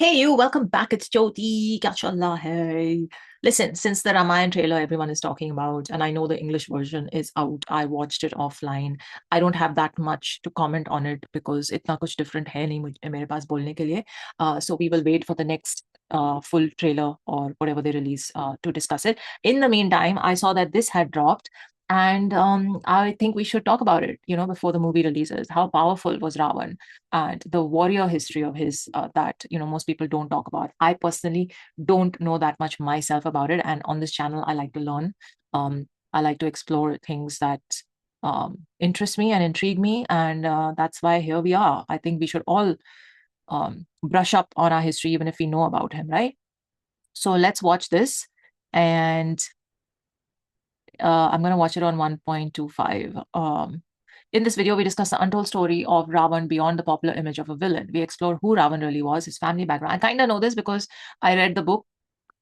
Hey you, welcome back. It's Jyoti. Kya chal raha hai? Listen, since the Ramayana trailer everyone is talking about, and I know the English version is out, I watched it offline. I don't have that much to comment on it because itna kuch different hai nahi mere paas bolne ke liye. So we will wait for the next full trailer or whatever they release to discuss it. In the meantime, I saw that this had dropped. And I think we should talk about it, before the movie releases. How powerful was Ravan? And the warrior history of his that most people don't talk about. I personally don't know that much myself about it, and on this channel I like to learn. I like to explore things that interest me and intrigue me, and that's why here we are. I think we should all brush up on our history even if we know about him, right? So let's watch this. And I'm going to watch it on 1.25. In this video, we discuss the untold story of Ravan beyond the popular image of a villain. We explore who Ravan really was, his family background. I kind of know this because I read the book.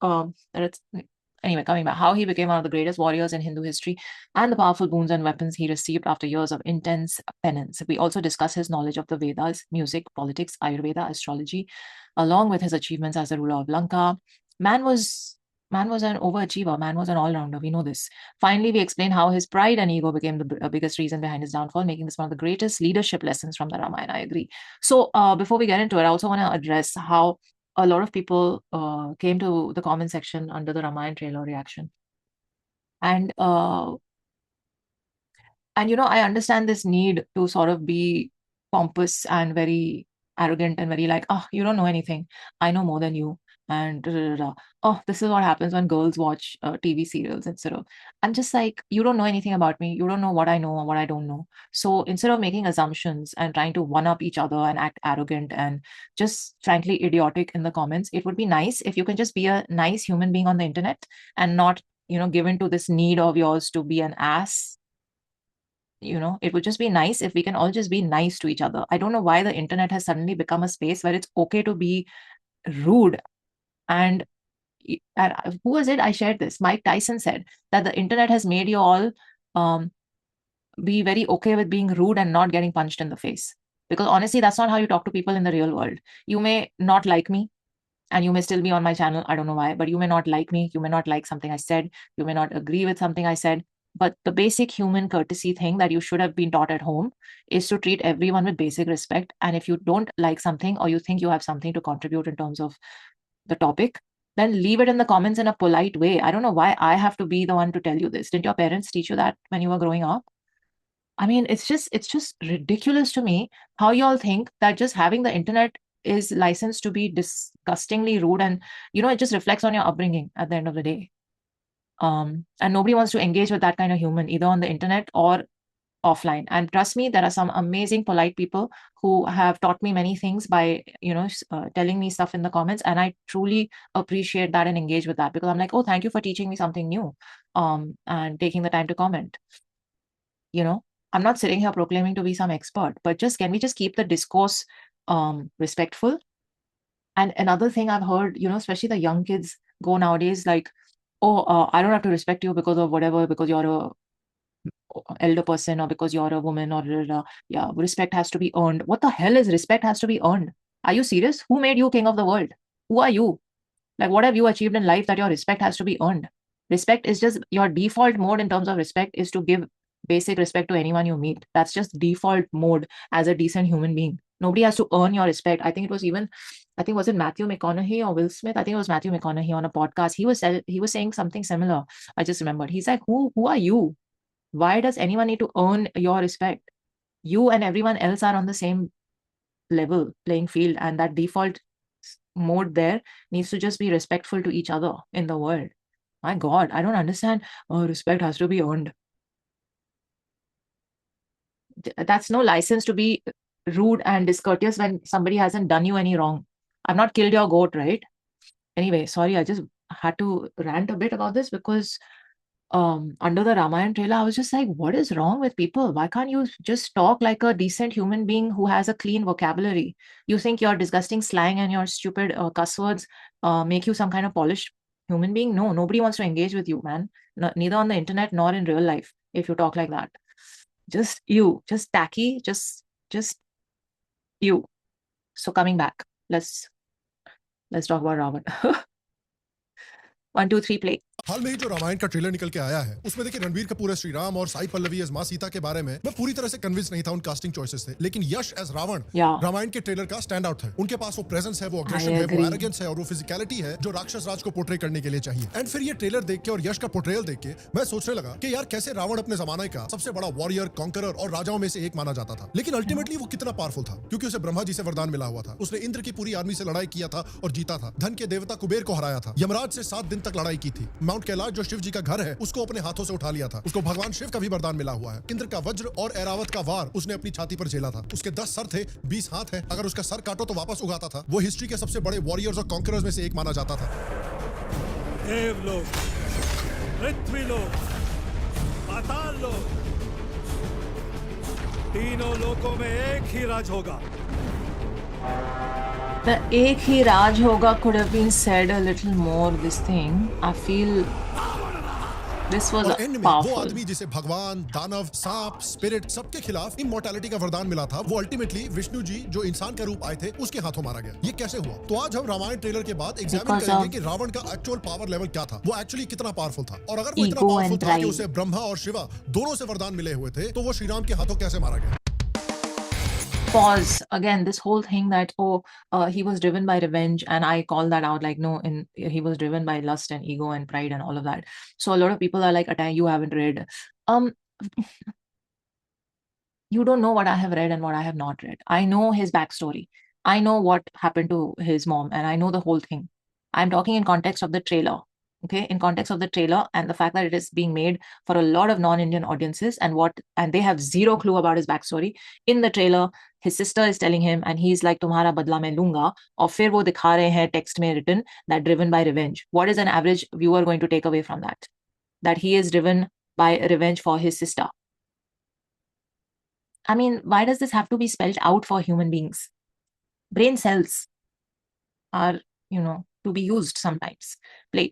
Anyway, coming back, how he became one of the greatest warriors in Hindu history and the powerful boons and weapons he received after years of intense penance. We also discuss his knowledge of the Vedas, music, politics, Ayurveda, astrology, along with his achievements as the ruler of Lanka. Man was Man was an overachiever. Man was an all-rounder. We know this. Finally, we explain how his pride and ego became the biggest reason behind his downfall, making this one of the greatest leadership lessons from the Ramayana. I agree. So, before we get into it, I also want to address how a lot of people came to the comment section under the Ramayana trailer reaction, and I understand this need to sort of be pompous and very arrogant and very like, oh, you don't know anything. I know more than you. And da, da, da, da. Oh, this is what happens when girls watch TV serials instead of. I'm just like, you don't know anything about me. You don't know what I know or what I don't know. So instead of making assumptions and trying to one up each other and act arrogant and just frankly idiotic in the comments, it would be nice if you can just be a nice human being on the internet and not, given to this need of yours to be an ass. It would just be nice if we can all just be nice to each other. I don't know why the internet has suddenly become a space where it's okay to be rude. And, who was it? I shared this. Mike Tyson said that the internet has made you all um, be very okay with being rude and not getting punched in the face. Because honestly, that's not how you talk to people in the real world. You may not like me, and you may still be on my channel. I don't know why, but you may not like me. You may not like something I said. You may not agree with something I said. But the basic human courtesy thing that you should have been taught at home is to treat everyone with basic respect. And if you don't like something or you think you have something to contribute in terms of the topic, then leave it in the comments in a polite way. I don't know why I have to be the one to tell you this. Didn't your parents teach you that when you were growing up? I mean, it's just ridiculous to me how y'all think that just having the internet is licensed to be disgustingly rude, and it just reflects on your upbringing at the end of the day. And nobody wants to engage with that kind of human either on the internet or offline. And trust me, there are some amazing polite people who have taught me many things by telling me stuff in the comments, and I truly appreciate that and engage with that because I'm like, oh, thank you for teaching me something new, and taking the time to comment. you know I'm not sitting here proclaiming to be some expert, but just can we just keep the discourse respectful? And another thing I've heard, especially the young kids go nowadays, like, oh, I don't have to respect you because of whatever, because you're a elder person or because you're a woman, or yeah, respect has to be earned. What the hell is respect has to be earned? Are you serious? Who made you king of the world? Who are you? Like, what have you achieved in life that your respect has to be earned? Respect is just your default mode in terms of respect is to give basic respect to anyone you meet. That's just default mode as a decent human being. Nobody has to earn your respect. I think was it Matthew McConaughey or Will Smith? I think it was Matthew McConaughey on a podcast. He was saying something similar. I just remembered. He's like, who are you? Why does anyone need to earn your respect? You and everyone else are on the same level playing field, and that default mode there needs to just be respectful to each other in the world. My God, I don't understand. Oh, respect has to be earned. That's no license to be rude and discourteous when somebody hasn't done you any wrong. I've not killed your goat, right? Anyway, sorry, I just had to rant a bit about this because under the Ramayana trailer, I was just like, what is wrong with people? Why can't you just talk like a decent human being who has a clean vocabulary? You think your disgusting slang and your stupid cuss words make you some kind of polished human being? No, nobody wants to engage with you, man. Neither on the internet nor in real life. If you talk like that, just tacky, just you. So coming back, let's let's talk about Ravan. 1, 2, 3, play. हाल में ही जो रामायण का trailer निकल के आया है उसमें देखिए रणबीर कपूर श्री राम और साई पल्लवी एज मां सीता के बारे में मैं पूरी तरह से कन्विंस नहीं था उन कास्टिंग चॉइसेस से, लेकिन यश एज रावण रामायण के ट्रेलर का स्टैंड आउट है। उनके पास वो प्रेजेंस है, वो अग्रेशन है, वो एरोगेंस है और वो फिजिकलिटी है जो राक्षस राज को पोर्ट्रे करने के लिए चाहिए। एंड फिर ये ट्रेलर देख के और यश का पोर्ट्रेयल देख के मैं सोचने लगा कि यार कैसे रावण अपने जमाने का सबसे बड़ा वॉरियर, कॉन्करर और राजाओं में से एक माना जाता था, लेकिन अल्टीमेटली वो कितना पावरफुल था क्योंकि उसे ब्रह्मा जी से वरदान मिला हुआ था। उसने इंद्र की पूरी आर्मी से लड़ाई किया था और जीता था, धन के देवता कुबेर को हराया था, यमराज से 7 दिन तक लड़ाई की थी, माउंट कैलाश जो शिव जी का घर है उसको अपने हाथों से उठा लिया था, उसको भगवान शिव का भी वरदान मिला हुआ है, इंद्र का वज्र और ऐरावत का वार उसने अपनी छाती पर झेला था, उसके 10 सर थे, 20 हाथ है, अगर उसका सर काटो तो वापस उगाता था। वो हिस्ट्री के सबसे बड़े वॉरियर्स और कॉन्करर्स में से एक माना जाता था। देवलोक, पृथ्वीलोक, पाताललोक, तीनों लोकों में एक ही राज होगा। The एक ही राज होगा could have been said a little more this thing. I feel this was वो आदमी जिसे भगवान, दानव, सांप, स्पिरिट सबके खिलाफ इमॉर्टैलिटी का वरदान मिला था, वो अल्टीमेटली विष्णु जी जो इंसान का रूप आए थे उसके हाथों मारा गया। ये कैसे हुआ? तो आज हम रामायण ट्रेलर के बाद एग्जामिन करेंगे कि रावण का एक्चुअल पावर लेवल क्या था, वो एक्चुअली कितना पावरफुल था, और अगर वो इतना पावरफुल था कि उसे ब्रह्मा और शिवा दोनों से वरदान मिले हुए थे तो वो श्री राम के हाथों कैसे मारा गया? Pause again, this whole thing that he was driven by revenge, and I call that out, like, no, he was driven by lust and ego and pride and all of that. So a lot of people are like, Atay, you haven't read. You don't know what I have read and what I have not read. I know his backstory. I know what happened to his mom, and I know the whole thing. I'm talking in context of the trailer. Okay, in context of the trailer and the fact that it is being made for a lot of non-Indian audiences, and they have zero clue about his backstory. In the trailer, his sister is telling him, and he's like, "Tumhara badla main lunga," और फिर वो दिखा रहे हैं text में written that driven by revenge. What is an average viewer going to take away from that? That he is driven by revenge for his sister. I mean, why does this have to be spelled out for human beings? Brain cells are, to be used sometimes. Play.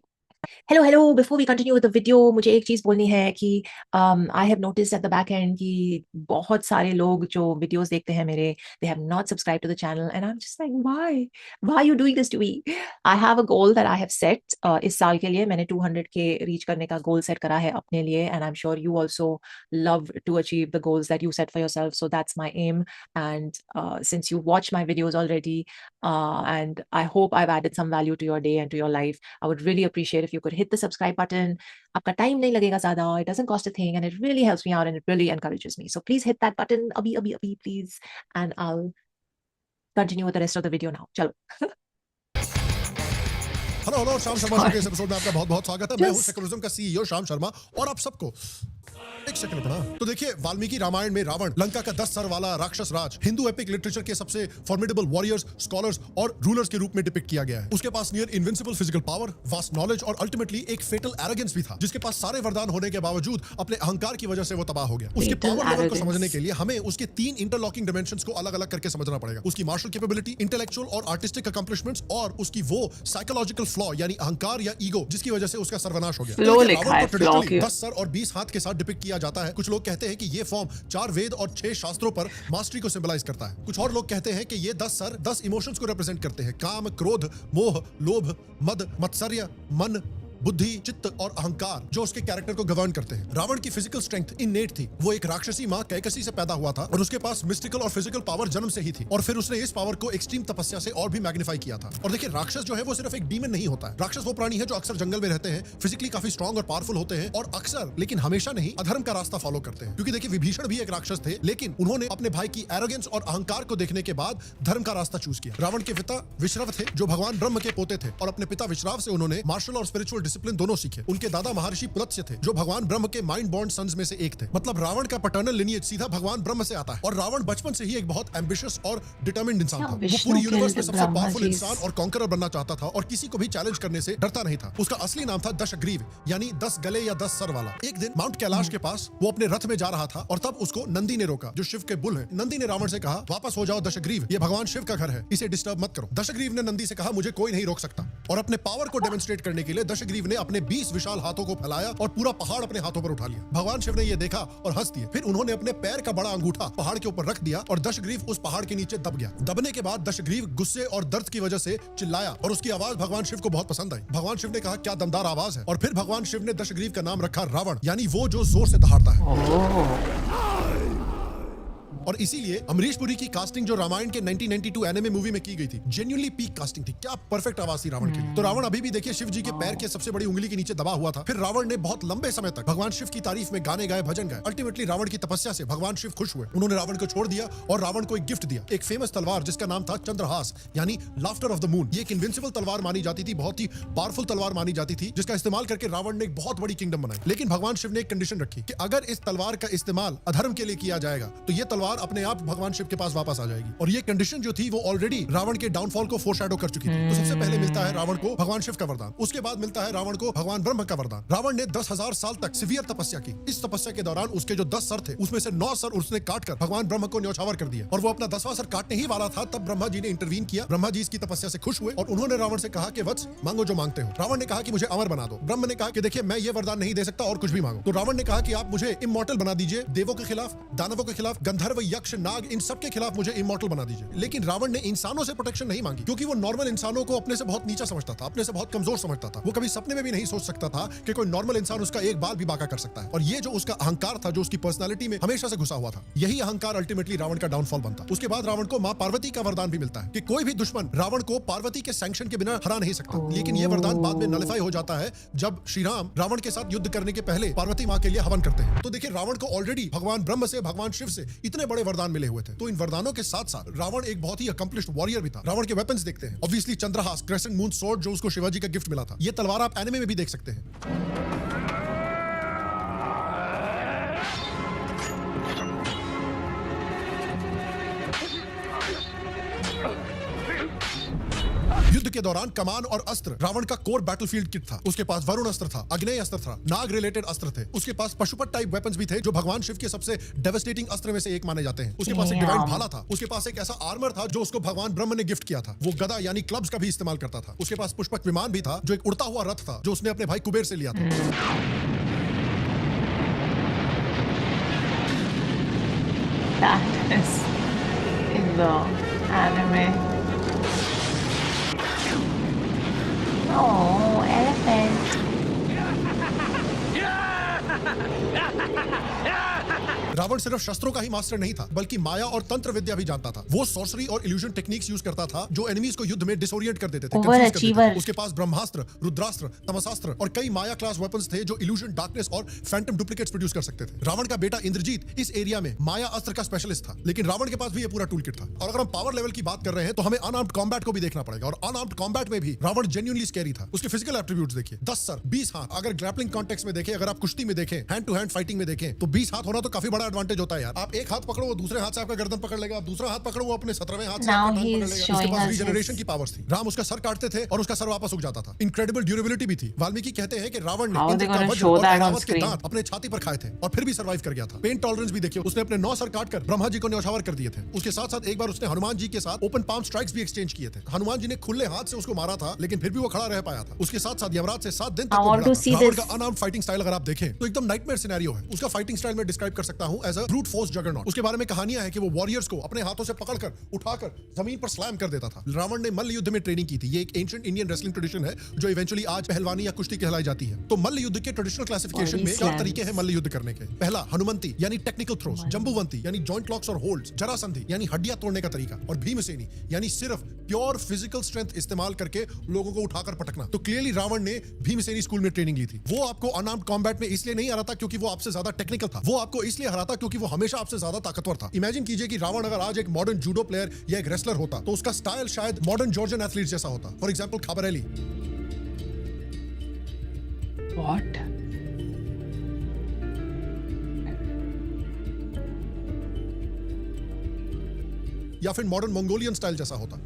Hello, before we continue with the video, मुझे एक चीज बोलनी है कि I have noticed at the back end कि बहुत सारे लोग जो videos देखते हैं मेरे, they have not subscribed to the channel, and I'm just like, why are you doing this to me? I have a goal that I have set. इस साल के लिए मैंने 200K reach करने का goal set करा है अपने लिए, and I'm sure you also love to achieve the goals that you set for yourself. So that's my aim, and since you watch my videos already, and I hope I've added some value to your day and to your life, I would really appreciate if you could hit the subscribe button. आपका time नहीं लगेगा ज़्यादा, it doesn't cost a thing, and it really helps me out and it really encourages me. So please hit that button अभी please, and I'll continue with the rest of the video now. चलो. Hello, Shyam Sharma के इस episode में आपका बहुत-बहुत स्वागत है। मैं हूं सेकुलरिज्म का सीईओ श्याम शर्मा, और आप सबको एक सेकंड पढ़ा। तो देखिए, वाल्मीकि रामायण में रावण, लंका का 10 सर वाला राक्षस राज, हिंदू एपिक लिटरेचर के सबसे फॉर्मिडेबल वॉरियर्स, स्कॉलर्स और रूलर्स के रूप में डिपिक्ट किया गया है। उसके पास near invincible physical power, vast knowledge और अल्टीमेटली एक फेटल एरोगेंस भी था, जिसके पास सारे वरदान होने के बावजूद अपने अहंकार की वजह से वो तबाह हो गया। उसके पावर लेवल को समझने के लिए हमें उसके 3 इंटरलॉकिंग डायमेंशंस को अलग-अलग करके समझना पड़ेगा। उसकी मार्शल कैपेबिलिटी, इंटेलेक्चुअल और आर्टिस्टिक अकम्प्लिशमेंट्स, और उसकी वो साइकोलॉजिकल फ्लॉ यानी अहंकार या ईगो जिसकी वजह से उसका सर्वनाश हो गया। रावण को ट्रेडिशनली 10 सर और 20 हाथ के साथ डिपिक्ट किया जाता है। कुछ लोग कहते हैं कि ये फॉर्म 4 वेद और 6 शास्त्रों पर मास्टरी को सिंबलाइज करता है। कुछ और लोग कहते हैं कि ये 10 सर 10 इमोशंस को रिप्रेजेंट करते हैं: काम, क्रोध, मोह, लोभ, मद, मत्सर्य, मन, बुद्धि, चित्त और अहंकार, जो उसके कैरेक्टर को गवर्न करते हैं। रावण की फिजिकल स्ट्रेंथ इननेट थी। वो एक राक्षसी मां कैकसी से पैदा हुआ था और उसके पास मिस्टिकल और फिजिकल पावर जन्म से ही थी, और फिर उसने इस पावर को एक्सट्रीम तपस्या से और भी मैग्नीफाई किया था। और देखिए, राक्षस जो है वो सिर्फ एक डीमन नहीं होता है। राक्षस वो प्राणी है जो अक्सर जंगल में रहते हैं, फिजिकली काफी स्ट्रॉन्ग और पावरफुल होते हैं, और अक्सर लेकिन हमेशा नहीं अधर्म का रास्ता फॉलो करते हैं। क्योंकि देखिए, विभीषण भी एक राक्षस थे, लेकिन उन्होंने अपने भाई की एरोगेंस और अहंकार को देखने के बाद धर्म का रास्ता चूज किया। रावण के पिता विश्रव थे, जो भगवान ब्रह्म के पोते थे, और अपने पिता विश्राव से उन्होंने मार्शल और स्पिरिचुअल डिसिप्लिन दोनों सीखे। उनके दादा महर्षि पुलत्स्य थे, जो भगवान ब्रह्म के माइंड बॉन्ड सन्स में से एक थे। मतलब रावण का पैटर्नल लिनिएज सीधा भगवान ब्रह्म से आता है, और रावण बचपन से ही एक बहुत एम्बिशियस और डिटरमिन्ड इंसान था। वो पूरी यूनिवर्स में सबसे पावरफुल इंसान और कॉन्करर बनना चाहता था, और किसी को भी चैलेंज करने से डरता नहीं था। उसका असली नाम था दशग्रीव, यानी 10 गले या 10 सर वाला। एक दिन माउंट कैलाश के पास वो अपने रथ में जा रहा था, और तब उसको नंदी ने रोका, जो शिव के बुल है। नंदी ने रावण से कहा, वापस हो जाओ दशग्रीव, ये भगवान शिव का घर है, इसे डिस्टर्ब मत करो। दशग्रीव ने नंदी से कहा, मुझे कोई नहीं रोक सकता। और अपने पावर को डेमोन्स्ट्रेट करने के लिए दशग्रीव ने अपने 20 विशाल हाथों को फैलाया और पूरा पहाड़ अपने हाथों पर उठा लिया। भगवान शिव ने यह देखा और हंस दिए। फिर उन्होंने अपने पैर का बड़ा अंगूठा पहाड़ के ऊपर रख दिया और दशग्रीव उस पहाड़ के नीचे दब गया। दबने के बाद दशग्रीव गुस्से और दर्द की वजह से चिल्लाया और उसकी आवाज भगवान शिव को बहुत पसंद आई। भगवान शिव ने कहा, क्या दमदार आवाज है। और फिर भगवान शिव ने दशग्रीव का नाम रखा रावण, यानी वो जो जोर से दहाड़ता है। और इसीलिए अमरीश पुरी की कास्टिंग जो रामायण के 1992 एनिमे मूवी में की गई थी, जेन्युइनली पीक कास्टिंग थी। क्या परफेक्ट आवाज थी रावण की। तो रावण अभी भी देखिए शिव जी के पैर के सबसे बड़ी उंगली के नीचे दबा हुआ था। फिर रावण ने बहुत लंबे समय तक भगवान शिव की तारीफ में गाने गाए, भजन गाए। अल्टीमेटली रावण की तपस्या से भगवान शिव खुश हुए। उन्होंने रावण को छोड़ दिया और रावण को एक गिफ्ट दिया, एक फेमस तलवार जिसका नाम था चंद्रहास, यानी लाफ्टर ऑफ द मून। ये एक इनविंसिबल तलवार मानी जाती थी, बहुत ही पावरफुल तलवार मानी जाती थी, जिसका इस्तेमाल करके रावण ने एक बहुत बड़ी किंगडम बनाई। लेकिन भगवान शिव ने एक कंडीशन रखी कि अगर इस तलवार का इस्तेमाल अधर्म के लिए किया जाएगा तो ये तलवार अपने आप भगवान शिव के पास वापस आ जाएगी। और ये कंडीशन जो थी वो ऑलरेडी रावण के डाउनफॉल को फोरशैडो कर चुकी थी। तो सबसे पहले मिलता है रावण को भगवान शिव का वरदान, उसके बाद मिलता है रावण को भगवान ब्रह्म का वरदान। रावण ने 10,000 साल तक सिवियर तपस्या की। इस तपस्या के दौरान उसके जो 10 सर थे उसमें से 9 सर उसने काटकर भगवान ब्रह्म को न्यौछावर कर दिया। और वो अपना 10वां सर काटने ही वाला था, तब ब्रह्मा जी ने इंटरवीन किया। ब्रह्मा जी इसकी तपस्या से खुश हुए और उन्होंने रावण से कहा कि वत्स, मांगो जो मांगते हो। रावण ने कहा कि मुझे अमर बना दो। ब्रह्म ने कहा कि देखिए, मैं ये वरदान नहीं दे सकता और कुछ भी मांगो। तो रावण ने कहा कि आप मुझे इमॉर्टल बना दीजिए, देवों के खिलाफ, दानवों के खिलाफ, गंधर्व, यक्ष, नाग, इन सब के खिलाफ मुझे इमॉर्टल बना दीजिए। लेकिन रावण ने इंसानों से प्रोटेक्शन नहीं मांगी, क्योंकि वो नॉर्मल इंसानों को अपने से बहुत नीचा समझता था, अपने से बहुत कमजोर समझता था। वो कभी सपने में भी नहीं सोच सकता था कि कोई नॉर्मल इंसान उसका एक बाल भी बांका कर सकता है। और ये जो उसका अहंकार था, जो उसकी पर्सनालिटी में हमेशा से घुसा हुआ था, यही अहंकार अल्टीमेटली रावण का डाउनफॉल बनता। उसके बाद रावण को मां पार्वती का वरदान भी मिलता है कि कोई भी दुश्मन रावण को पार्वती के सैंक्शन के बिना हरा नहीं सकता। लेकिन यह वरदान बाद में नलिफाई हो जाता है जब श्री राम रावण के साथ युद्ध करने के पहले पार्वती मां के लिए हवन करते हैं। तो देखिए, रावण को ऑलरेडी भगवान ब्रह्म से, भगवान शिव से इतने बड़े वरदान मिले हुए थे। तो इन वरदानों के साथ साथ रावण एक बहुत ही अकम्प्लिश्ड वॉरियर भी था। रावण के वेपन्स देखते हैं, obviously Chandrahas, crescent moon sword, जो उसको शिवाजी का गिफ्ट मिला था। ये तलवार आप एनिमे में भी देख सकते हैं। युद्ध के दौरान कमान और अस्त्र रावण का कोर बैटलफील्ड किट था। उसके पास वरुण अस्त्र था, अग्नेय अस्त्र था, नाग रिलेटेड अस्त्र थे। उसके पास पशुपत टाइप वेपन्स भी थे, जो भगवान शिव के सबसे डेवास्टेटिंग अस्त्र में से एक माने जाते हैं। उसके पास एक डिवाइन भाला था। उसके पास एक ऐसा आर्मर था जो उसको भगवान ब्रह्म ने गिफ्ट किया था। वो गदा यानी क्लब्स का भी इस्तेमाल करता था। उसके पास पुष्पक विमान भी था, जो एक उड़ता हुआ रथ था, जो उसने अपने भाई कुबेर से लिया था। That is in the anime. Oh, elephant. Ravan सिर्फ शस्त्रों का ही मास्टर नहीं था, बल्कि माया और तंत्र विद्या भी जानता था। वो सॉर्सरी और इल्यूजन टेक्निक्स यूज करता था, जो एनिमीज को युद्ध में डिसोरिएंट कर देते थे, confuse कर देते थे। उसके पास ब्रह्मास्त्र, रुद्रास्त्र, तमसास्त्र और कई माया क्लास वेपन्स थे, जो इल्यूजन, डार्कनेस और फैंटम डुप्लीकेट्स प्रोड्यूस कर सकते थे। रावण का बेटा इंद्रजीत इस एरिया में माया अस्त्र का स्पेशलिस्ट था, लेकिन रावण के पास भी ये पूरा टूल किट था। और अगर हम पावर लेवल की बात कर रहे हैं तो हमें अनआर्म्ड कॉम्बैट को भी देखना पड़ेगा। और अनआर्म्ड कॉम्बैट में भी रावण जेन्युइनली स्कैरी था। उसके फिजिकल एट्रीब्यूट्स देखिए, 10 सर, 20 हाथ। अगर ग्रैपलिंग कॉन्टेक्स्ट में देखें, अगर आप कुश्ती में देखें, हैंड टू हैंड फाइटिंग में देखें, तो 20 हाथ होना तो काफी बड़ा एडवांटेज होता है यार। आप एक हाथ पकड़ो, वो दूसरे हाथ से आपका गर्दन पकड़ लेगा। आप दूसरा हाथ पकड़ो, वो अपने 17वें हाथ से आपका टांग पकड़ लेगा। उसके पास रीजनरेशन की पावर्स थी। राम उसका सर काटते थे और उसका सर वापस उग जाता था। इनक्रेडिबल ड्यूरेबिलिटी भी थी। वाल्मीकि कहते हैं कि रावण ने इंद्र का वज्र और ऐरावत के दांत अपने छाती पर खाए थे और फिर भी सर्वाइव कर गया था। पेन टॉलरेंस भी देखिए, उसने अपने 9 सर काटकर ब्रह्मा जी को न्यौछावर कर दिए थे। उसके साथ साथ एक बार उसने हनुमान जी के साथ ओपन पाम स्ट्राइक्स भी एक्सचेंज किए थे। हनुमान जी ने खुले हाथ से उसको मारा था, लेकिन फिर भी वो खड़ा रह पाया था। उसके साथ साथ यमराज से 7 दिन तक रावण का अनआर्म्ड फाइटिंग स्टाइल अगर आप देखें तो एकदम नाइटमेयर सिनेरियो है। उसका फाइटिंग स्टाइल में डिस्क्राइब कर सकता हूं as a brute force juggernaut. उसके बारे में कहानियां हैं कि वो वॉरियर्स को अपने हाथों से पकड़कर उठाकर जमीन पर स्लैम कर देता था। रावण ने मल्ल युद्ध में ट्रेनिंग की थी। ये एक एंशिएंट इंडियन रेसलिंग ट्रेडिशन है, जो इवेंचुअली आज पहलवानी या कुश्ती कहलाई जाती है। तो मल्ल युद्ध के ट्रेडिशनल क्लासिफिकेशन में 4 तरीके हैं मल्ल युद्ध करने के। पहला हनुमंती यानी टेक्निकल थ्रोस, जंबुवंती यानी जॉइंट लॉक्स और होल्ड्स, जरासंधि यानी हड्डियां तोड़ने का तरीका, और भीमसेनी यानी सिर्फ प्योर फिजिकल स्ट्रेंथ इस्तेमाल करके लोगों को उठाकर पटकना। तो क्लियरली रावण ने भीमसेनी स्कूल में ट्रेनिंग ली थी। वो आपको अनआर्म्ड कॉम्बैट में इसलिए नहीं हरा था क्योंकि वो आपसे ज्यादा टेक्निकल था। वो आपको इसलिए हरा था क्योंकि वो हमेशा आपसे ज्यादा ताकतवर था। इमेजिन कीजिए कि रावण अगर आज एक मॉडर्न जूडो प्लेयर या एक रेसलर होता तो उसका स्टाइल शायद मॉडर्न जॉर्जियन एथलीट जैसा होता। For example Khabareli. What? या फिर मॉडर्न मंगोलियन स्टाइल जैसा होता।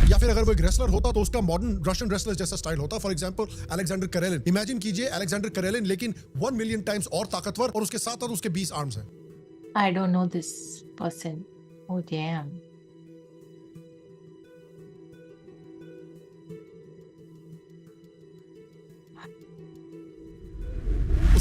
या फिर अगर वो एक रेसलर होता तो उसका मॉडर्न रशियन रेसलर जैसा स्टाइल होता। फॉर एग्जांपल अलेक्जेंडर करेलिन। इमेजिन कीजिए अलेक्जेंडर करेलिन, लेकिन 1 मिलियन टाइम्स और ताकतवर, और उसके साथ उसके 20 आर्म्स हैं। I don't know this person. Oh damn.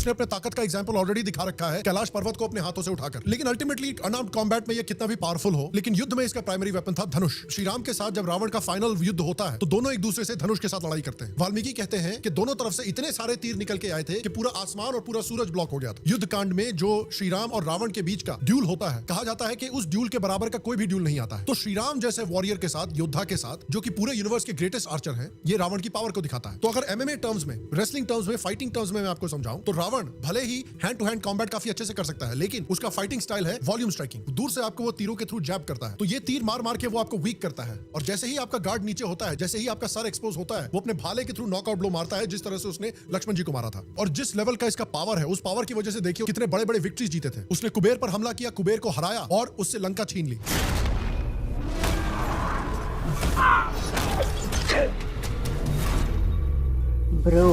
उसने अपने ताकत का एग्जांपल ऑलरेडी दिखा रखा है कैलाश पर्वत को अपने हाथों से उठाकर। लेकिन अल्टीमेटली अनआर्म्ड कॉम्बैट में ये कितना भी पावरफुल हो, लेकिन युद्ध में इसका प्राइमरी वेपन था धनुष। श्री राम के साथ जब रावण का फाइनल युद्ध होता है तो दोनों एक दूसरे से धनुष के साथ लड़ाई करते हैं। वाल्मीकि कहते हैं कि दोनों तरफ से इतने सारे तीर निकल के आए थे कि पूरा आसमान और पूरा सूरज ब्लॉक हो गया था। युद्ध कांड में जो श्री राम और रावण के बीच का ड्यूल होता है, कहा जाता है कि उस ड्यूल के बराबर का कोई भी ड्यूल नहीं आता है। तो श्री राम जैसे वॉरियर के साथ, योद्धा के साथ, जो कि पूरे यूनिवर्स के ग्रेटेस्ट आर्चर हैं, ये रावण की पावर को दिखाता है। तो अगर एमएमए टर्म्स में, रेसलिंग टर्म्स में, फाइटिंग टर्म्स में मैं आपको समझाऊं तो रावण भले ही हैंड टू हैंड कॉम्बैट काफी अच्छे से कर सकता है, लेकिन उसका फाइटिंग स्टाइल है वॉल्यूम स्ट्राइकिंग। दूर से आपको वो तीरों के थ्रू जैब करता है, तो ये तीर मार मार के वो आपको वीक करता है। और जैसे ही आपका गार्ड नीचे होता है, जैसे ही आपका सर एक्सपोज होता है, वो अपने भाले के थ्रू नॉकआउट ब्लो मारता है, जिस तरह से उसने लक्ष्मण जी को मारा था। और जिस लेवल का इसका पावर है, उस पावर की वजह से देखिए कितने बड़े बड़े विक्ट्रीज जीते थे। उसने कुबेर पर हमला किया, कुबेर को हराया और उससे लंका छीन ली। Bro.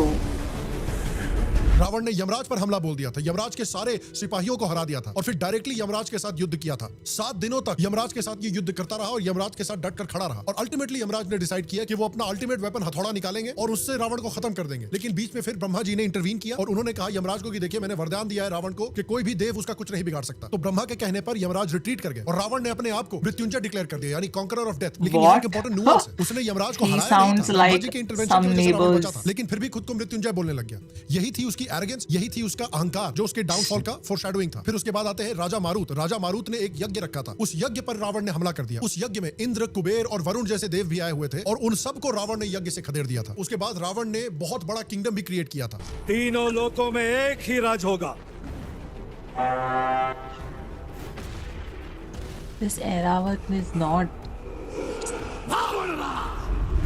रावण ने यमराज पर हमला बोल दिया था, यमराज के सारे सिपाहियों को हरा दिया था और फिर डायरेक्टली यमराज के साथ युद्ध किया था। 7 दिनों तक यमराज के साथ ये युद्ध करता रहा और यमराज के साथ डटकर खड़ा रहा। और अल्टीमेटली यमराज ने डिसाइड किया कि वो अपना अल्टीमेट वेपन हथौड़ा निकालेंगे और उससे रावण को खत्म कर देंगे। लेकिन बीच में फिर ब्रह्मा जी ने इंटरवीन किया और उन्होंने कहा यमराज को कि देखिए, मैंने वरदान दिया है रावण को कि कोई भी देव उसका कुछ नहीं बिगाड़ सकता। तो ब्रह्मा के कहने पर यमराज रिट्रीट कर गए और रावण ने अपने आप को मृत्युंजय डिक्लेयर कर दिया, यानी कॉन्करर ऑफ डेथ। लेकिन यहाँ एक इंपॉर्टेंट न्यूएंस है, उसने यमराज को हराया नहीं था, ब्रह्मा जी के इंटरवेंशन की वजह से रावण बचा था, लेकिन फिर भी खुद को मृत्युंजय बोलने लग गया। यही थी उसकी एरोगेंस, यही थी उसका अहंकार, जो उसके डाउनफॉल का फोरशैडोइंग था। फिर उसके बाद आते हैं राजा मारुत। राजा मारुत ने एक यज्ञ रखा था, उस यज्ञ पर रावण ने हमला कर दिया। उस यज्ञ में इंद्र, कुबेर और वरुण जैसे देव भी आए हुए थे और उन सबको रावण ने यज्ञ से खदेड़ दिया था। उसके बाद रावण ने बहुत बड़ा किंगडम भी क्रिएट किया था। तीनों लोकों में एक ही राज होगा। This Airavata is not.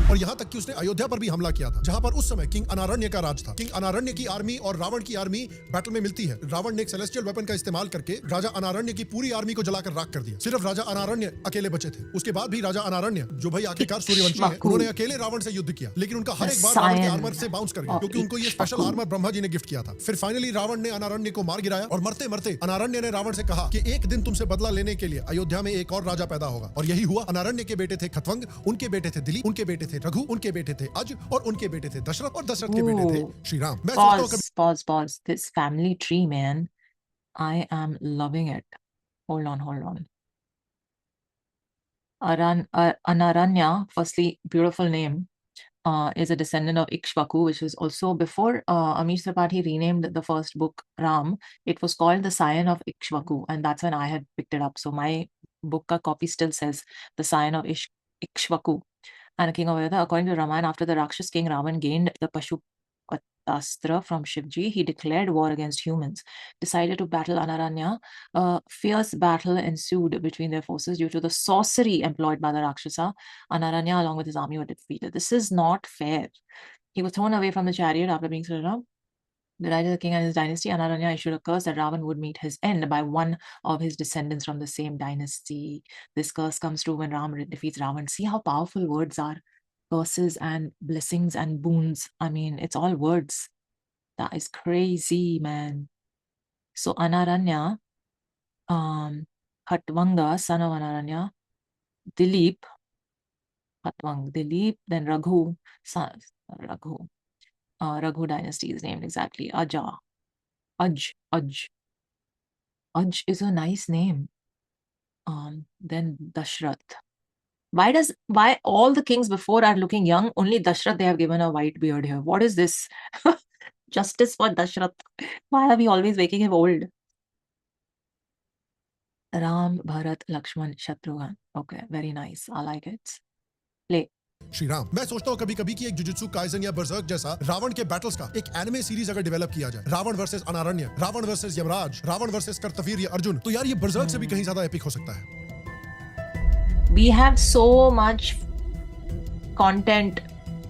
और यहाँ तक कि उसने अयोध्या पर भी हमला किया था, जहाँ पर उस समय किंग अनारण्य का राज था। किंग अनारण्य की आर्मी और रावण की आर्मी बैटल में मिलती है। रावण ने एक सेलेस्टियल वेपन का इस्तेमाल करके राजा अनारण्य की पूरी आर्मी को जलाकर राख कर दिया। सिर्फ राजा अनारण्य अकेले बचे थे। उसके बाद भी राजा अनारण्य, जो भाई आखिरकार सूर्यवंशी है, उन्होंने अकेले रावण से युद्ध किया, लेकिन उनका हर एक बार रावण के आर्मर से बाउंस कर गया, क्योंकि उनको ये स्पेशल आर्मर ब्रह्मा जी ने गिफ्ट किया था। फिर फाइनली रावण ने अनारण्य को मार गिराया और मरते मरते अनारण्य ने रावण से कहा कि एक दिन तुमसे बदला लेने के लिए अयोध्या में एक और राजा पैदा होगा। और यही हुआ। अनारण्य के बेटे थे खतवंग, उनके बेटे थे दिलीप, उनके बेटे थे रघु, उनके बेटे थे अज और उनके बेटे थे दशरथ और दशरथ के बेटे थे श्री राम। मैं सोचता हूं कभी Pause. This family tree, man. I am loving it. Hold on. Anaranya, firstly, beautiful name, is a descendant of Ikshvaku, which is also before Amish Tripathi renamed the first book Ram. It was called the Scion of Ikshvaku, and that's when I had picked it up. So my book ka copy still says the Scion of Ikshvaku. And King of Ayodhya, according to Ramayana, after the Rakshas king Ravan gained the Pashupatastra from Shivji, he declared war against humans, decided to battle Anaranya. A fierce battle ensued between their forces due to the sorcery employed by the Rakshasa. Anaranya, along with his army, were defeated. This is not fair. He was thrown away from the chariot after being slain. The rise of the king and his dynasty, Anaranya issued a curse that Ravan would meet his end by one of his descendants from the same dynasty. This curse comes true when Ram defeats Ravan. See how powerful words are. Curses and blessings and boons. I mean, it's all words. That is crazy, man. So Anaranya, Khatvanga, son of Anaranya, Dilip, then Raghu, son Raghu. Raghu dynasty is named exactly. Aj is a nice name. Then Dashrath. Why all the kings before are looking young? Only Dashrath, they have given a white beard here. What is this? Justice for Dashrath. Why are we always making him old? Ram, Bharat, Lakshman, Shatrughan. Okay, very nice. I like it. Play. Shri Ram. मैं सोचता हूँ कभी कभी कि एक Jujutsu Kaisen या berserk जैसा रावण के बैटल्स का एक एनिमे सीरीज अगर डेवलप किया जाए, Ravan versus Anaranya, Ravan versus Yamraj, Ravan versus Kartavir या अर्जुन, तो यार ये बर्जर्क से भी कहीं ज्यादा एपिक हो सकता है। We have so much content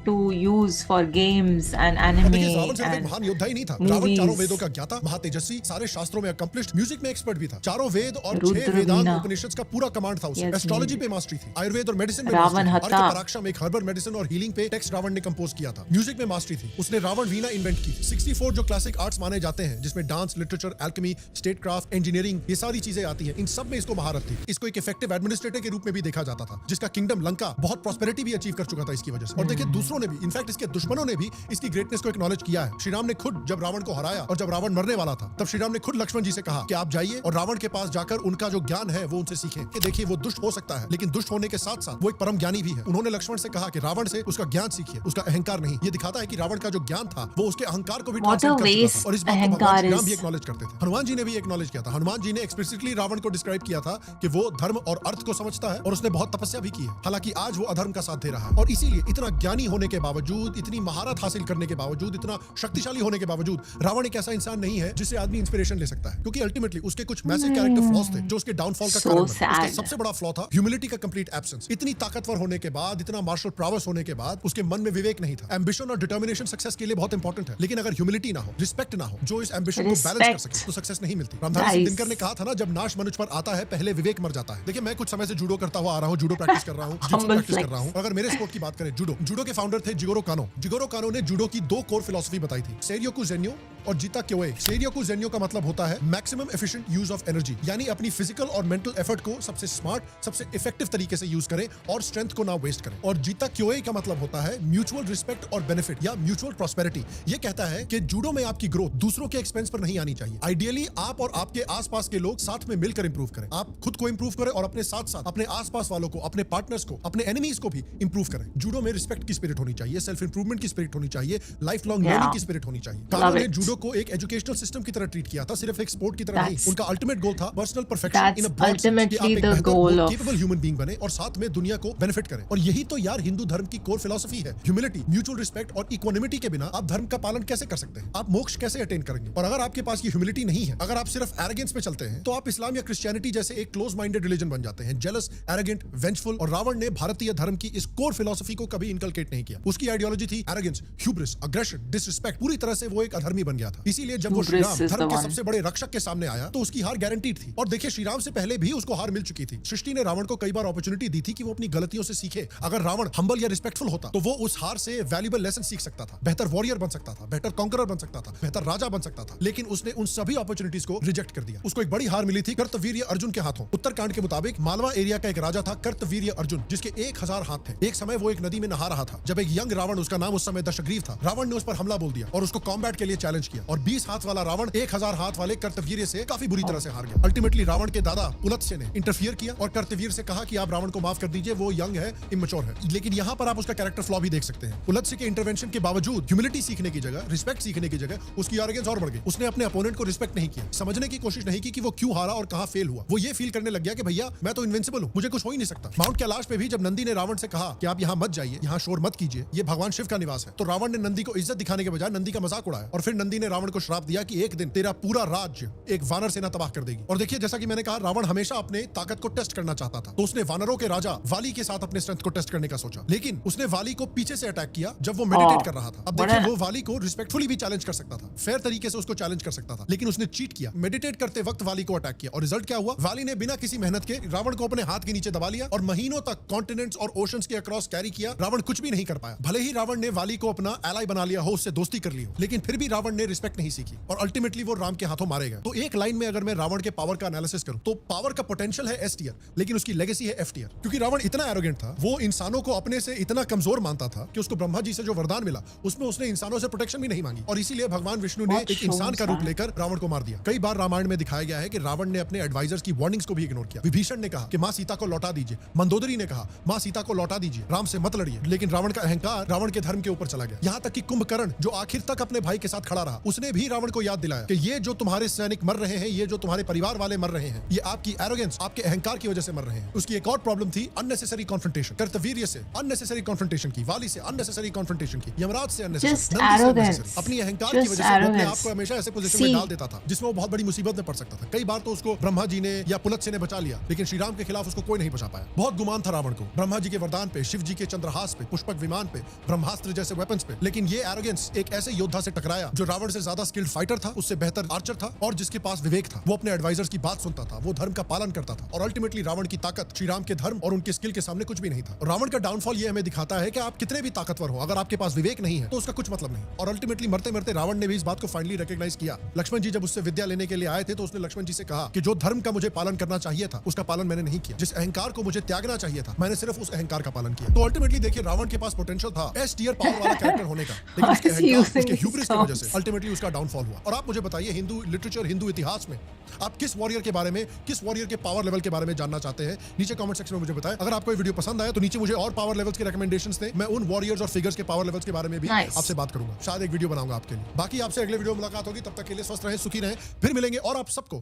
to use for games and anime Ravan सिर्फ एक and महान योद्धा ही नहीं था, movies. रावण चारों वेदों का ज्ञाता, महातेजस्वी, सारे शास्त्रों में अकम्प्लिश्ड, म्यूजिक में एक्सपर्ट भी था। चारों वेद और 6 रुद्र वेदांत वीणा। उपनिषद का पूरा कमांड था उसे। Yes, astrology yes. पे मास्टरी थी, आयुर्वेद और मेडिसिन में रावण मास्टरी थी। हत्ता। अर्कपराक्षम एक हर्बल मेडिसिन और हीलिंग पे टेक्स्ट रावण ने कंपोज किया था। म्यूजिक में मास्टरी थी, उसने रावण वीणा इन्वेंट की। 64 जो क्लासिक आर्ट्स माने जाते हैं, जिसमें dance, literature, alchemy, state craft, engineering, ये सारी चीजें आती हैं, इन सब में इसको महारत थी। इसको एक इफेक्टिव एडमिनिस्ट्रेटर के रूप में भी देखा जाता था, जिसका किंगडम लंका बहुत प्रॉस्पेरिटी भी अचीव कर चुका था इसकी वजह से। और देखिए दूसरों दूसरों ने भी, इनफैक्ट इसके दुश्मनों ने भी इसकी ग्रेटनेस को एक्नॉलेज किया है। श्री राम ने खुद जब रावण को हराया और जब रावण मरने वाला था, तब श्री राम ने खुद लक्ष्मण जी से कहा कि आप जाइए और रावण के पास जाकर उनका जो ज्ञान है वो उनसे सीखें। कि देखिए वो दुष्ट हो सकता है, लेकिन दुष्ट होने के साथ साथ वो एक परम ज्ञानी भी है। उन्होंने लक्ष्मण से कहा कि रावण से उसका ज्ञान सीखिए, उसका अहंकार नहीं। ये दिखाता है कि रावण का जो ज्ञान था वो उसके अहंकार को भी ट्रांसलेट कर चुका था, और इस बात को भगवान श्री राम भी एक्नॉलेज करते थे। हनुमान जी ने भी एक्नॉलेज किया था। हनुमान जी ने एक्सप्लिसिटली रावण को डिस्क्राइब किया था कि वो धर्म और अर्थ को समझता है और उसने बहुत तपस्या भी की है। हालांकि आज वो अधर्म का साथ दे रहा है, और इसीलिए इतना ज्ञानी होने के बावजूद, इतनी महारत हासिल करने के बावजूद, इतना शक्तिशाली होने के बावजूद रावण एक ऐसा इंसान नहीं है जिससे आदमी इंस्पिरेशन ले सकता है, क्योंकि अल्टीमेटली उसके कुछ मैसिव कैरेक्टर फ्लॉज थे जो उसके डाउनफॉल का कारण बने। उसका सबसे बड़ा फ्लॉ था ह्यूमिलिटी का कंप्लीट एब्सेंस। इतनी ताकतवर होने के बाद, इतना मार्शल प्रावस होने के बाद उसके मन में विवेक नहीं था। एम्बिशन और डिटर्मिनेशन सक्सेस के लिए बहुत इंपॉर्टेंट है, लेकिन अगर ह्यूमिलिटी ना हो, रिस्पेक्ट ना हो, जो इस एम्बिशन को बैलेंस कर सके, तो सक्सेस नहीं मिलती। रामधारी सिंह दिनकर ने कहा था ना, जब नाश मनुष्य पर आता है पहले विवेक मर जाता है। देखिए मैं कुछ समय से जूडो करता हुआ आ रहा हूँ, जूडो प्रैक्टिस कर रहा हूँ, जित्सु प्रैक्टिस कर रहा हूँ। अगर मेरे स्पोर्ट की बात करें, जूडो के फाउंडर थे जिगोरो कानो। जिगोरो कानो ने जूडो की 2 कोर फिलॉसफी बताई थी, सेरियोकु जेन्यो और जीता क्योए। सेरियोकु जेन्यो का मतलब होता है maximum efficient use of energy, यानी अपनी फिजिकल और मेंटल एफर्ट को सबसे स्मार्ट, सबसे इफेक्टिव तरीके से यूज करें और स्ट्रेंथ को ना वेस्ट करें। और जीता क्योए का मतलब होता है म्यूचुअल रिस्पेक्ट और बेनिफिट या म्यूचुअल प्रॉस्पेरिटी। ये कहता है कि जूडो में आपकी ग्रोथ दूसरों के एक्सपेंस पर नहीं आनी चाहिए। आइडियली आप और आपके आसपास के लोग साथ में मिलकर इंप्रूव करें। आप खुद को इंप्रूव करें और अपने साथ साथ अपने आसपास वालों को, अपने पार्टनर्स को, अपने एनिमीज को भी इंप्रूव करें। जूडो में रिस्पेक्ट की स्पिरिट होनी चाहिए, सेल्फ इंप्रूवमेंट की स्पिरिट होनी चाहिए, लाइफ लॉन्ग लर्निंग की स्पिरिट होनी चाहिए। कानो ने जूडो को एक एजुकेशनल सिस्टम की तरह ट्रीट किया था, सिर्फ एक स्पोर्ट की तरह नहीं। उनका अल्टीमेट गोल था personal perfection in a broad sense, कि आप एक बेहतर केपेबल ह्यूमन बीइंग बने और साथ में दुनिया को बेनिफिट करें। और यही तो यार हिंदू धर्म की कोर फिलॉसफी है, ह्यूमिलिटी, म्यूचुअल रिस्पेक्ट और इक्वानिमिटी के बिना आप धर्म का पालन कैसे कर सकते हैं? आप मोक्ष कैसे अटेन करेंगे? और अगर आपके पास ये ह्यूमिलिटी नहीं है, अगर आप सिर्फ एरोगेंस पे चलते हैं, तो आप इस्लाम या क्रिश्चियनिटी जैसे एक क्लोज माइंडेड रिलीजन बन जाते हैं, जेलस, एरोगेंट, वेंचफुल। और रावण ने भारतीय धर्म की इस कोर फिलॉसफी को कभी इनकलकेट नहीं किया। उसकी आइडियोलॉजी थी एरोगेंस, ह्यूब्रिस, अग्रेशन, डिसरिस्पेक्ट। पूरी तरह से वो एक अधर्मी बन गया था। इसीलिए जब वो श्री राम धर्म के सबसे बड़े रक्षक के सामने आया तो उसकी हार गारंटीड थी। और देखिए श्री राम से पहले भी उसको हार मिल चुकी थी। सृष्टि ने रावण को कई बार अपॉर्चुनिटी दी थी कि वो अपनी गलतियों से सीखे। अगर रावण हम्बल या रिस्पेक्टफुल होता तो वो उस हार से वैल्यूएबल लेसन सीख सकता था, बेहतर वॉरियर बन सकता था, बेहतर कॉन्करर बन सकता था, बेहतर राजा बन सकता था। लेकिन उसने उन सभी अपॉर्चुनिटीज को रिजेक्ट कर दिया। उसको एक बड़ी हार मिली थी कर्तवीर्य अर्जुन के हाथों। उत्तरकांड के मुताबिक मालवा एरिया का एक राजा था कर्तवीर्य अर्जुन, जिसके 1000 हाथ थे। एक समय वो एक नदी में नहा रहा था जब एक यंग रावण, उसका नाम उस समय दशग्रीव था, रावण ने उस पर हमला बोल दिया और उसको कॉम्बैट के लिए चैलेंज किया। और 20 हाथ वाला रावण 1000 हाथ वाले कर्तवीर्य से काफी बुरी तरह से हार गया। अल्टीमेटली रावण के दादा पुलत्स्य ने इंटरफियर किया और कर्तवीर से कहा कि आप रावण को माफ कर दीजिए, वो यंग है, इमेच्योर है। लेकिन यहाँ पर आप उसका कैरेक्टर फ्लॉ भी देख सकते हैं। पुलत्स्य के इंटरवेंशन के बावजूद ह्यूमिलिटी सीखने की जगह, रिस्पेक्ट सीखने की जगह उसकी एरोगेंस और बढ़ गई। उसने अपने अपोनेंट को रिस्पेक्ट नहीं किया, समझने की कोशिश नहीं की कि वो क्यों हारा और कहां फेल हुआ। वो ये फील करने लग गया कि भैया मैं तो इनविंसिबल हूं, मुझे कुछ हो ही नहीं सकता। माउंट कैलाश पे भी जब नंदी ने रावण से कहा कि आप यहाँ मत जाइए, यहाँ शोर मत कीजिए, ये भगवान शिव का निवास है, तो रावण ने नंदी को इज्जत दिखाने के बजाय नंदी का मजाक उड़ाया। और फिर नंदी ने रावण को श्राप दिया कि एक दिन तेरा पूरा राज्य एक वानर सेना तबाह कर देगी। और देखिए जैसा कि मैंने कहा, रावण हमेशा अपने ताकत को टेस्ट करना चाहता था, तो उसने वानरों के राजा वाली के साथ अपने स्ट्रेंथ को टेस्ट करने का सोचा। लेकिन उसने वाली को पीछे से अटैक किया जब वो मेडिटेट कर रहा था। अब देखिए वो वाली को रिस्पेक्टफुली भी चैलेंज कर सकता था, फेयर तरीके से उसको चैलेंज कर सकता था, लेकिन उसने चीट किया, मेडिटेट करते वक्त वाली को अटैक किया। और रिजल्ट क्या हुआ? वाली ने बिना किसी मेहनत के रावण को अपने हाथ के नीचे दबा लिया और महीनों तक कॉन्टिनेंट्स और ओशंस के अक्रॉस कैरी किया। रावण कुछ भी नहीं कर पाया। भले ही रावण ने वाली को अपना एलाई बना लिया हो, उससे दोस्ती कर ली हो, लेकिन फिर भी रावण ने रिस्पेक्ट नहीं सीखी और अल्टीमेटली वो राम के हाथों मारे गए। तो एक लाइन में अगर मैं रावण के पावर का एनालिसिस करूं तो पावर का पोटेंशियल है एस टियर, लेकिन उसकी लेगेसी है एफ टियर। क्योंकि रावण इतना एरोगेंट था, वो इंसानों को अपने से इतना कमजोर मानता था कि उसको ब्रह्मा जी से जो वरदान मिला उसमें उसने इंसानों से प्रोटेक्शन भी नहीं मांगी। और इसीलिए भगवान विष्णु ने एक इंसान का रूप लेकर रावण को मार दिया। कई बार रामायण में दिखाया गया है कि रावण ने अपने एडवाइजर्स की वार्निंग्स को भी इग्नोर किया। विभीषण ने कहा कि मां सीता को लौटा दीजिए, मंदोदरी ने कहा मां सीता को लौटा दीजिए, राम से मत लड़िए। लेकिन रावण का अहंकार रावण के धर्म के ऊपर चला गया। यहाँ तक कि कुंभकर्ण जो आखिर तक अपने भाई के साथ खड़ा रहा, उसने भी रावण को याद दिलाया कि ये जो तुम्हारे सैनिक मर रहे हैं, ये जो तुम्हारे परिवार वाले मर रहे हैं, ये आपकी एरोगेंस, आपके अहंकार की वजह से मर रहे हैं। उसकी एक और प्रॉब्लम थी अननेसेसरी कॉन्फ्रंटेशन। कर्तवीर्य से अननेसेसरी कॉन्फ्रंटेशन की, वाली से अननेसेसरी कॉन्फ्रंटेशन की, यमराज से अननेसेसरी, अपनी अहंकार की वजह से वो अपने आप को हमेशा ऐसे पोजीशन में डाल देता था जिसमें वो बहुत बड़ी मुसीबत में पड़ सकता था। कई बार तो उसको ब्रह्मा जी ने या पुलत्स्य ने बचा लिया, लेकिन श्री राम के खिलाफ उसको कोई नहीं बचा पाया। बहुत गुमान था रावण को ब्रह्मा जी के वरदान पे, शिव जी के चंद्रहास पे, पुष्पक विमान पे, ब्रह्मास्त्र जैसे वेपन्स पे। लेकिन ये एरोगेंस एक ऐसे योद्धा से टकराया जो रावण से ज्यादा स्किल्ड फाइटर था, उससे बेहतर आर्चर था और जिसके पास विवेक था। वो अपने एडवाइजर्स की बात सुनता था, वो धर्म का पालन करता था। और अल्टीमेटली रावण की ताकत श्री राम के धर्म और उनके स्किल के सामने कुछ भी नहीं था। और रावण का डाउनफॉल ये हमें दिखाता है कि आप कितने भी ताकतवर हो, अगर आपके पास विवेक नहीं है तो उसका कुछ मतलब नहीं। और अल्टीमेटली मरते मरते रावण ने भी इस बात को फाइनली रिकॉग्नाइज किया। लक्ष्मण जी जब उससे विद्या लेने के लिए आए थे तो उसने लक्ष्मण जी से कहा कि जो धर्म का मुझे पालन करना चाहिए था उसका पालन मैंने नहीं किया, जिस अहंकार को मुझे त्यागना चाहिए था मैंने सिर्फ उस अहंकार का पालन किया। तो अल्टीमेटली देखिए रावण के पास पोटेंशियल था एस टियर पावर वाला कैरेक्टर होने का, लेकिन उसके Why is he अहंकार, using उसके these ह्यूब्रिस की वजह से terms? अल्टीमेटली उसका डाउनफॉल हुआ। और आप मुझे बताइए, हिंदू लिटरेचर, हिंदू इतिहास में आप किस वॉरियर के बारे में, किस वॉरियर के पावर लेवल के बारे में जानना चाहते हैं? नीचे कमेंट सेक्शन में मुझे बताएं। अगर आपको ये वीडियो पसंद आया तो नीचे मुझे और पावर लेवल्स के रिकमेंडेशंस दें, मैं उन वॉरियर्स और फिगर्स के पावर लेवल्स के बारे में भी Nice. आपसे बात करूंगा। शायद एक वीडियो बनाऊंगा आपके लिए। बाकी आपसे अगले वीडियो में मुलाकात होगी, तब तक के लिए स्वस्थ रहें, सुखी रहें, फिर मिलेंगे। और आप सबको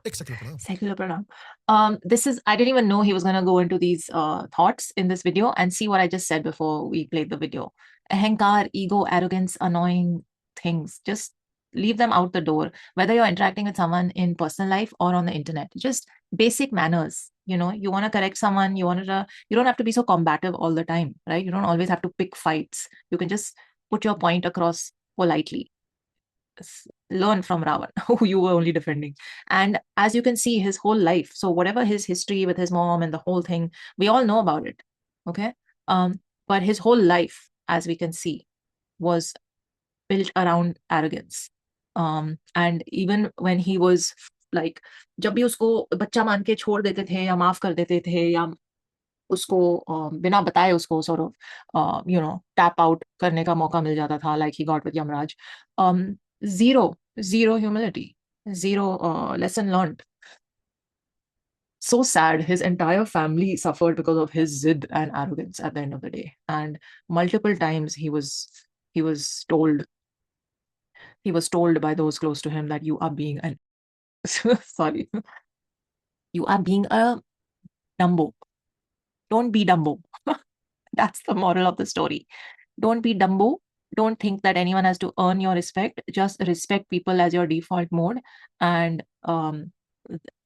एक सेकंड प्रणाम। Secular pranam. I didn't even know he was going to go into these thoughts in this video, and see what I just said before we played the video. Ahankar, ego, arrogance, annoying things. Just leave them out the door. Whether you're interacting with someone in personal life or on the internet, just basic manners. You want to correct someone, you don't have to be so combative all the time, right? You don't always have to pick fights. You can just put your point across politely. Learn from Ravan, who you were only defending. And as you can see, his whole life, so whatever his history with his mom and the whole thing, we all know about it. Okay. But his whole life, as we can see, was built around arrogance. And even when he was like, जब भी उसको बच्चा मान के छोड़ देते थे या माफ कर देते थे, या उसको बिना बताए उसको sort of tap out करने का मौका मिल जाता था, like he got with Yamraj. Zero humility, zero lesson learned. So sad. His entire family suffered because of his zid and arrogance at the end of the day. And multiple times he was told by those close to him that you are being an sorry, you are being a Dumbo. Don't be Dumbo. That's the moral of the story. Don't be Dumbo. Don't think that anyone has to earn your respect. Just respect people as your default mode. And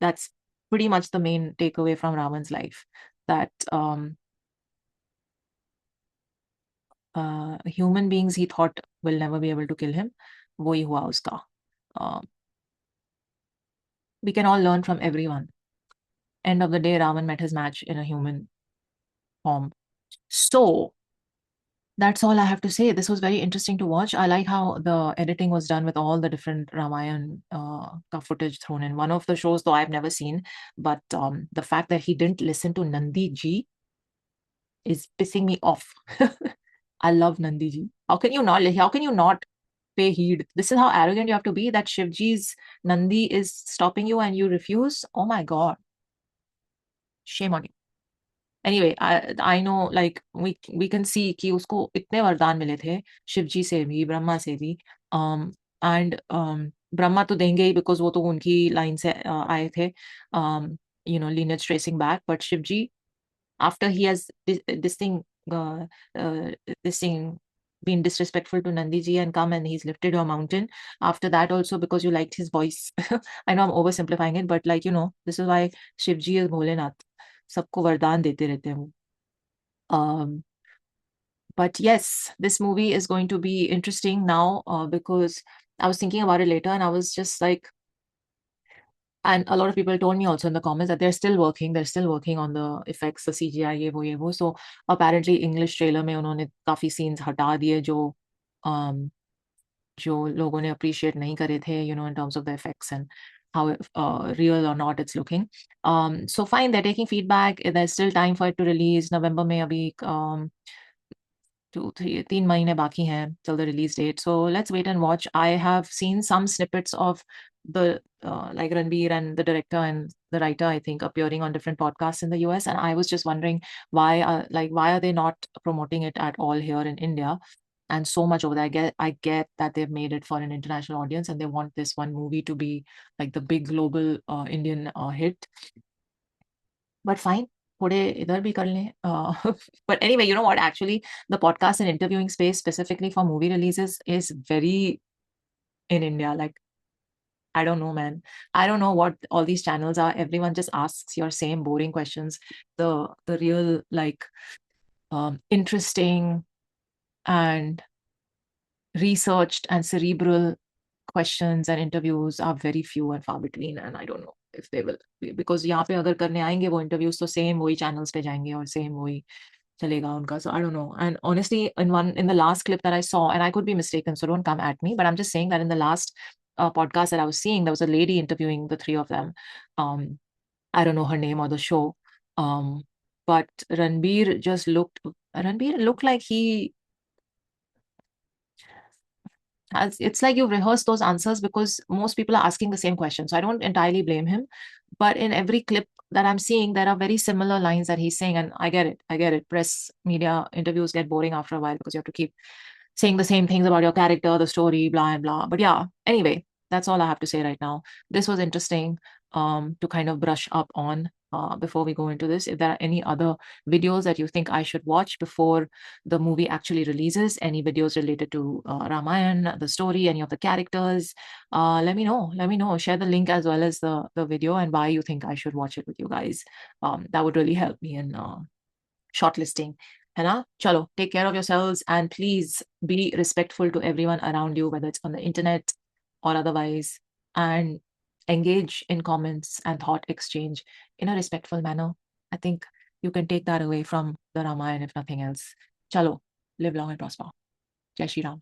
that's pretty much the main takeaway from Ravan's life. That human beings he thought will never be able to kill him. Wohi hua uska. We can all learn from everyone. End of the day, Ravan met his match in a human form. So that's all I have to say. This was very interesting to watch. I like how the editing was done with all the different Ramayan footage thrown in. One of the shows, though, I've never seen, but the fact that he didn't listen to Nandi ji is pissing me off. I love Nandi ji. How can you not pay heed? This is how arrogant you have to be, that Shivji's Nandi is stopping you and you refuse. Oh my God. Shame on you. Anyway, I know, like, we can see कि उसको इतने वरदान मिले थे, शिव जी से भी, ब्रह्मा से भी, and ब्रह्मा तो देंगे ही because वो तो उनकी लाइन से आए थे, lineage tracing back. But Shiv ji, after he has this thing been disrespectful to Nandi ji and come and he's lifted your mountain, after that also because you liked his voice. I know I'm oversimplifying it, but this is why Shiv ji is Bholenath. सबको वरदान देते रहते हैं वो. But yes, this movie is going to be interesting now because I was thinking about it later and I was just like, and a lot of people told me also in the comments that they're still working on the effects, the CGI, ये वो. So apparently English trailer में उन्होंने काफी scenes हटा दिए जो लोगों ने appreciate नहीं करे थे, in terms of the effects and how real or not it's looking. So fine, they're taking feedback. There's still time for it to release. November में अभी 3 महीने बाकी हैं till the release date. So let's wait and watch. I have seen some snippets of the like Ranbir and the director and the writer, I think, appearing on different podcasts in the US, and I was just wondering why are they not promoting it at all here in India? And so much over there. I get that they've made it for an international audience and they want this one movie to be like the big global Indian hit. But fine, थोड़े इधर भी कर लें. But anyway, you know what? Actually, the podcast and interviewing space specifically for movie releases is very in India. Like, I don't know, man. I don't know what all these channels are. Everyone just asks your same boring questions. The real like interesting and researched and cerebral questions and interviews are very few and far between, and I don't know if they will, because यहाँ पे अगर करने आएंगे वो interviews तो same वही channels पे जाएंगे और same वही चलेगा उनका. So I don't know. And honestly, in the last clip that I saw, and I could be mistaken, so don't come at me, but I'm just saying that in the last podcast that I was seeing, there was a lady interviewing the three of them. I don't know her name or the show, but Ranbir just looked Ranbir looked like it's like you've rehearsed those answers, because most people are asking the same question. So I don't entirely blame him. But in every clip that I'm seeing, there are very similar lines that he's saying. And I get it. I get it. Press media interviews get boring after a while because you have to keep saying the same things about your character, the story, blah and blah. But yeah, anyway, that's all I have to say right now. This was interesting to kind of brush up on before we go into this. If there are any other videos that you think I should watch before the movie actually releases, any videos related to Ramayan, the story, any of the characters, let me know. Let me know. Share the link as well as the video and why you think I should watch it with you guys. That would really help me in shortlisting. है ना? Chalo, take care of yourselves and please be respectful to everyone around you, whether it's on the internet or otherwise, and engage in comments and thought exchange in a respectful manner. I think you can take that away from the Ramayana, if nothing else. Chalo, live long and prosper. Jai Shri Ram.